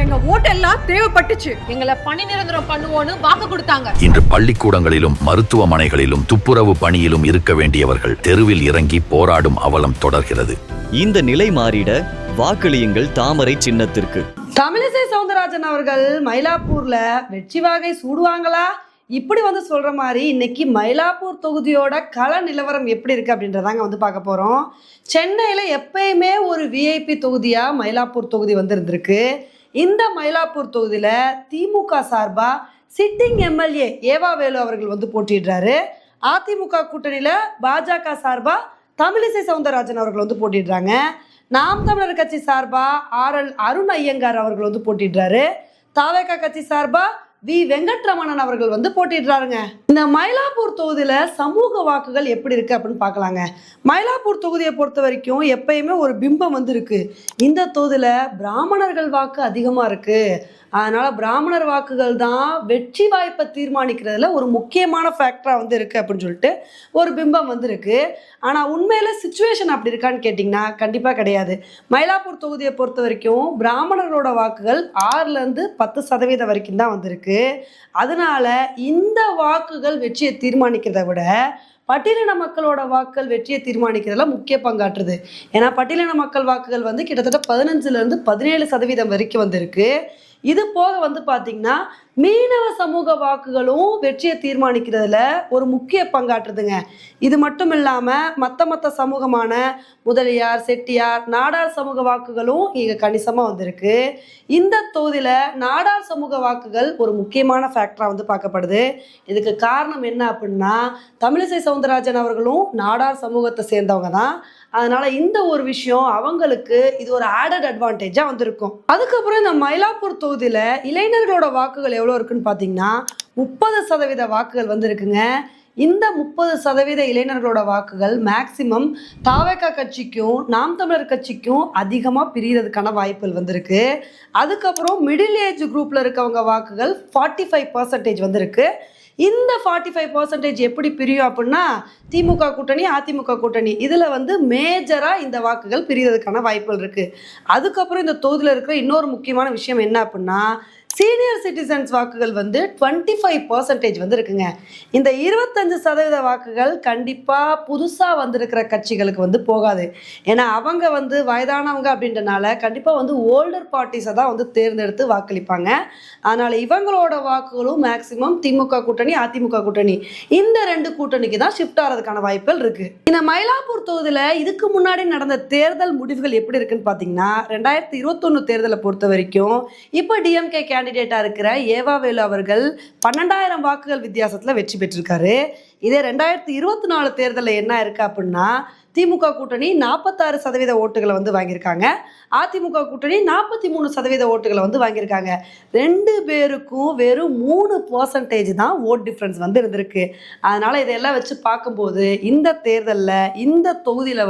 எங்க ஓட்டெல்லாம் தேவைப்பட்டுச்சு. எங்களை பணி நிரந்தரம் பண்ணுவோன்னு வாக்கு கொடுத்தாங்க. இன்று பள்ளிக்கூடங்களிலும் மருத்துவமனைகளிலும் துப்புரவு பணியிலும் இருக்க வேண்டியவர்கள் தெருவில் இறங்கி போராடும் அவலம் தொடர்கிறது. இந்த நிலை மாறிட வாக்களியுங்கள் தாமரை சின்னத்திற்கு. தமிழிசை சவுந்தரராஜன் அவர்கள் மயிலாப்பூர்ல வெற்றி வாகை சூடுவாங்களா? இப்படி சொல்ற மாதிரி இன்னைக்கு மயிலாப்பூர் தொகுதியோட கள நிலவரம் எப்படி இருக்கு அப்படின்றதாங்க பார்க்க போறோம். சென்னையில எப்பயுமே ஒரு விஐபி தொகுதியா மயிலாப்பூர் தொகுதி இருந்திருக்கு. இந்த மயிலாப்பூர் தொகுதியில திமுக சார்பா சிட்டிங் எம்எல்ஏ ஏவா வேலு அவர்கள் போட்டிடுறாரு. அதிமுக கூட்டணியில பாஜக சார்பா தமிழிசை சவுந்தரராஜன் அவர்கள் போட்டிடுறாங்க. நாம் தமிழர் கட்சி சார்பா RL அருண் ஐயங்கார் அவர்கள் போட்டிடுறாரு. தாவேகா கட்சி சார்பா வி வெங்கட்ரமணன் அவர்கள் போட்டிடுறாருங்க. இந்த மயிலாப்பூர் தொகுதியில சமூக வாக்குகள் எப்படி இருக்கு அப்படின்னு பார்க்கலாங்க. மயிலாப்பூர் தொகுதியை பொறுத்த வரைக்கும் எப்பயுமே ஒரு பிம்பம் இருக்கு. இந்த தொகுதியில பிராமணர்கள் வாக்கு அதிகமா இருக்கு. அதனால பிராமணர் வாக்குகள் தான் வெற்றி வாய்ப்பை தீர்மானிக்கிறதுல ஒரு முக்கியமான ஃபேக்டரா இருக்கு அப்படின்னு சொல்லிட்டு ஒரு பிம்பம் இருக்கு. ஆனா உண்மையில சிச்சுவேஷன் அப்படி இருக்கான்னு கேட்டிங்கன்னா கண்டிப்பா கிடையாது. மயிலாப்பூர் தொகுதியை பொறுத்த வரைக்கும் பிராமணர்களோட வாக்குகள் 6-10% வரைக்கும் தான் இருக்கு. அதனால இந்த வாக்குகள் வெற்றியை தீர்மானிக்கிறத விட பட்டியலின மக்களோட வாக்குகள் வெற்றியை தீர்மானிக்கிறதுல முக்கிய பங்காற்றுது. ஏன்னா பட்டியலின மக்கள் வாக்குகள் கிட்டத்தட்ட 15-17% வரைக்கும் இருக்கு. இது போக பார்த்தீங்கன்னா மீனவ சமூக வாக்குகளும் வெற்றியை தீர்மானிக்கிறதுல ஒரு முக்கிய பங்காற்றுதுங்க. இது மட்டும் இல்லாமல் மற்ற சமூகமான முதலியார், செட்டியார், நாடார் சமூக வாக்குகளும் இங்கே கணிசமாக வந்திருக்கு. இந்த தொகுதியில் நாடார் சமூக வாக்குகள் ஒரு முக்கியமான ஃபேக்டராக பார்க்கப்படுது. இதுக்கு காரணம் என்ன அப்படின்னா தமிழிசை சவுந்தரராஜன் அவர்களும் நாடார் சமூகத்தை சேர்ந்தவங்க தான். அதனால இந்த ஒரு விஷயம் அவங்களுக்கு இது ஒரு ஆடட் அட்வான்டேஜா இருக்கும். அதுக்கப்புறம் இந்த மயிலாப்பூர் தொகுதியில இளைஞர்களோட வாக்குகள் எவ்வளவு இருக்குன்னு பாத்தீங்கன்னா 30% வாக்குகள் இருக்குங்க. இந்த 30% இளைஞர்களோட வாக்குகள் மேக்சிமம் தாவேகா கட்சிக்கும் நாம் தமிழர் கட்சிக்கும் அதிகமாக பிரியறதுக்கான வாய்ப்புகள் இருக்கு. அதுக்கப்புறம் மிடில் ஏஜ் குரூப்ல இருக்கவங்க வாக்குகள் 45% இருக்கு. இந்த 45% எப்படி பிரியும் அப்படின்னா திமுக கூட்டணி, அதிமுக கூட்டணி இதில் மேஜராக இந்த வாக்குகள் பிரியறதுக்கான வாய்ப்புகள் இருக்குது. அதுக்கப்புறம் இந்த தொகுதியில் இருக்கிற இன்னொரு முக்கியமான விஷயம் என்ன அப்படின்னா சீனியர் சிட்டிசன்ஸ் வாக்குகள் 25% இருக்குங்க. இந்த 25% வாக்குகள் கண்டிப்பாக புதுசாக வந்திருக்கிற கட்சிகளுக்கு போகாது. ஏன்னா அவங்க வயதானவங்க அப்படின்றனால கண்டிப்பாக ஓல்டர் பார்ட்டிஸை தான் தேர்ந்தெடுத்து வாக்களிப்பாங்க. அதனால் இவங்களோட வாக்குகளும் மேக்சிமம் திமுக கூட்டணி, அதிமுக கூட்டணி இந்த 2 கூட்டணிக்கு தான் ஷிஃப்ட் ஆகிறதுக்கான வாய்ப்புகள் இருக்குது. இந்த மயிலாப்பூர் தொகுதியில் இதுக்கு முன்னாடி நடந்த தேர்தல் முடிவுகள் எப்படி இருக்குன்னு பார்த்தீங்கன்னா 2021 தேர்தலை பொறுத்த வரைக்கும் இப்போ டிஎம்கே கேண்டிடேட்டா இருக்கிற ஏவா வேலு அவர்கள் 12,000 வாக்குகள் வித்தியாசத்துல வெற்றி பெற்றிருக்காரு. இதே 2024 தேர்தலில் என்ன இருக்கு அப்படின்னா திமுக கூட்டணி 46% ஓட்டுகளை வாங்கியிருக்காங்க. அதிமுக கூட்டணி 43% ஓட்டுகளை வாங்கியிருக்காங்க. 2 பேருக்கும் வெறும் 3% தான் ஓட் டிஃப்ரென்ஸ் இருந்திருக்கு. அதனால இதெல்லாம் வச்சு பார்க்கும்போது இந்த தேர்தலில் இந்த தொகுதியில்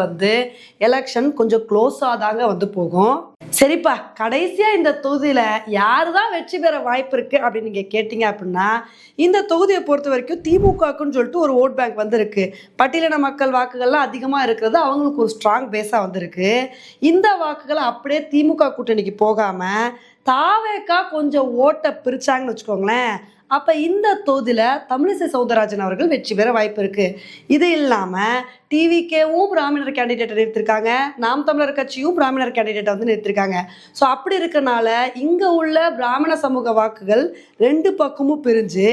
எலெக்ஷன் கொஞ்சம் க்ளோஸாக தாங்க போகும். சரிப்பா, கடைசியா இந்த தொகுதியில யாரு தான் வெற்றி பெற வாய்ப்பு இருக்கு அப்படின்னு நீங்க கேட்டீங்க அப்படின்னா இந்த தொகுதியை பொறுத்த வரைக்கும் திமுகக்குன்னு சொல்லிட்டு ஒரு ஓட் பேங்க் இருக்கு. பட்டியலின மக்கள் வாக்குகள்லாம் அதிகமா இருக்கிறது அவங்களுக்கு ஒரு ஸ்ட்ராங் பேஸா இருக்கு. இந்த வாக்குகளை அப்படியே திமுக கூட்டணிக்கு போகாம தாவேகா கொஞ்சம் ஓட்டை பிரிச்சாங்கன்னு வச்சுக்கோங்களேன். அப்போ இந்த தொகுதியில் தமிழிசை சவுந்தரராஜன் அவர்கள் வெற்றி பெற வாய்ப்பு இருக்குது. இது இல்லாமல் டிவிகேவும் பிராமணர் கேண்டிடேட்டை நிறுத்திருக்காங்க, நாம் தமிழர் கட்சியும் பிராமணர் கேண்டிடேட்டை நிறுத்திருக்காங்க. ஸோ அப்படி இருக்கனால இங்கே உள்ள பிராமண சமூக வாக்குகள் 2 பக்கமும் பிரிஞ்சு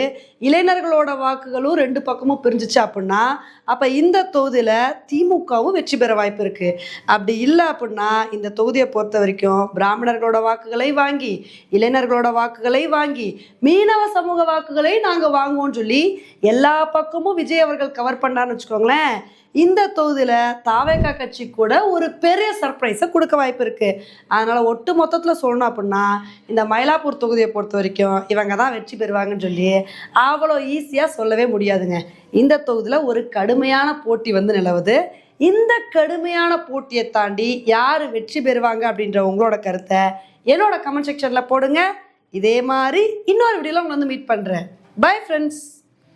இளைஞர்களோட வாக்குகளும் 2 பக்கமும் பிரிஞ்சிச்சு அப்படின்னா அப்போ இந்த தொகுதியில் திமுகவும் வெற்றி பெற வாய்ப்பு இருக்குது. அப்படி இல்லை அப்படின்னா இந்த தொகுதியை பொறுத்த வரைக்கும் பிராமணர்களோட வாக்குகளை வாங்கி இளைஞர்களோட வாக்குகளை வாங்கி மீனவ சமூக வாக்குகளை நாங்கள் வாங்குவோம்னு சொல்லி எல்லா பக்கமும் விஜய் அவர்கள் கவர் பண்ணான்னு வச்சுக்கோங்களேன். இந்த தொகுதியில் தாவேகா கட்சி கூட ஒரு பெரிய சர்ப்ரைஸை கொடுக்க வாய்ப்பு இருக்குது. அதனால் ஒட்டு மொத்தத்தில் சொல்லணும் அப்படின்னா இந்த மயிலாப்பூர் தொகுதியை பொறுத்த வரைக்கும் இவங்க தான் வெற்றி பெறுவாங்கன்னு சொல்லி அவ்வளோ ஈஸியாக சொல்லவே முடியாதுங்க. இந்த தொகுதியில் ஒரு கடுமையான போட்டி நிலவுது. இந்த கடுமையான போட்டியை தாண்டி யார் வெற்றி பெறுவாங்க அப்படின்ற உங்களோட கருத்தை என்னோட கமெண்ட் செக்ஷனில் போடுங்க. இதே மாதிரி இன்னொரு வீடியோவில் உங்களை மீட் பண்ணுறேன். Bye friends.